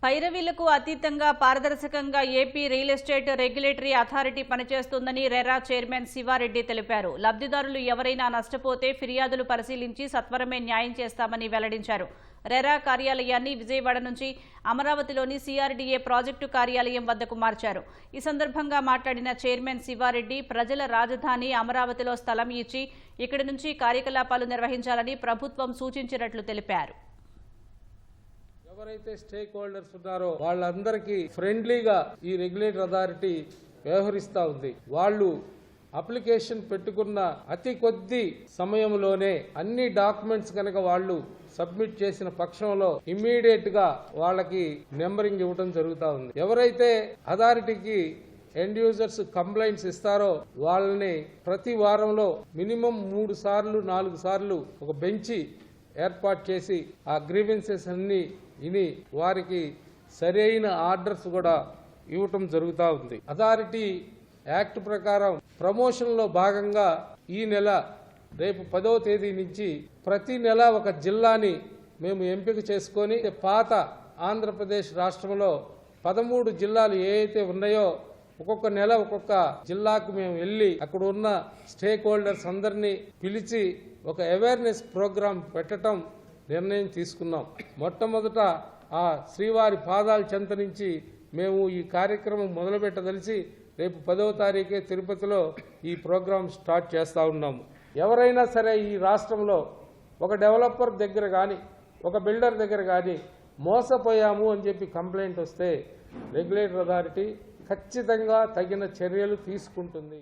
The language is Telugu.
పైరవీలకు అతీతంగా పారదర్శకంగా AP real estate regulatory authority పనిచేస్తుందని రెరా చైర్మన్ శివారెడ్డి తెలిపారు. లబ్ధిదారులు ఎవరైనా నష్టపోతే ఫిర్యాదులు పరిశీలించి సత్వరమే న్యాయం చేస్తామని వెల్లడించారు. రెరా కార్యాలయాన్ని విజయవాడ నుంచి అమరావతిలోని సిఆర్డీఏ ప్రాజెక్టు కార్యాలయం వద్దకు మార్చారు. ఈ సందర్భంగా మాట్లాడిన చైర్మన్ శివారెడ్డి ప్రజల రాజధాని అమరావతిలో స్థలం ఇచ్చి ఇక్కడి నుంచి కార్యకలాపాలు నిర్వహించాలని ప్రభుత్వం సూచించినట్లు తెలిపారు. ఎవరైతే స్టేక్ హోల్డర్స్ ఉన్నారో వాళ్ళందరికీ ఫ్రెండ్లీగా ఈ రెగ్యులేటర్ అథారిటీ వ్యవహరిస్తూ ఉంది. వాళ్ళు అప్లికేషన్ పెట్టుకున్న అతి కొద్ది సమయంలోనే అన్ని డాక్యుమెంట్స్ కనుక వాళ్ళు సబ్మిట్ చేసిన పక్షంలో ఇమ్మీడియట్ గా వాళ్ళకి నెంబరింగ్ ఇవ్వడం జరుగుతూ ఉంది. ఎవరైతే అథారిటీకి ఎండ్ యూజర్స్ కంప్లైంట్స్ ఇస్తారో వాళ్ళని ప్రతి వారంలో మినిమం 3 సార్లు 4 సార్లు ఒక బెంచి ఏర్పాటు చేసి ఆ గ్రీవెన్సెస్ అన్ని విని వారికి సరైన ఆర్డర్స్ కూడా ఇవ్వటం జరుగుతూ ఉంది. అథారిటీ యాక్ట్ ప్రకారం ప్రమోషన్లో భాగంగా ఈ నెల రేపు 10వ తేదీ నుంచి ప్రతి నెల ఒక జిల్లాని మేము ఎంపిక చేసుకొని పాత ఆంధ్రప్రదేశ్ రాష్ట్రంలో 13 జిల్లాలు ఏవైతే ఉన్నాయో ఒక్కొక్క నెల ఒక్కొక్క జిల్లాకు మేము వెళ్ళి అక్కడ ఉన్న స్టేక్ హోల్డర్స్ అందరినీ పిలిచి ఒక అవేర్నెస్ ప్రోగ్రాం పెట్టడం నిర్ణయం తీసుకున్నాం. మొట్టమొదట ఆ శ్రీవారి పాదాల చెంత నుంచి మేము ఈ కార్యక్రమం మొదలుపెట్టదలిచి రేపు 10వ తారీఖే తిరుపతిలో ఈ ప్రోగ్రాం స్టార్ట్ చేస్తూ ఉన్నాము. ఎవరైనా సరే ఈ రాష్ట్రంలో ఒక డెవలపర్ దగ్గర కానీ ఒక బిల్డర్ దగ్గర కానీ మోసపోయాము అని చెప్పి కంప్లైంట్ వస్తే రెగ్యులేటర్ అథారిటీ ఖచ్చితంగా తగిన చర్యలు తీసుకుంటుంది.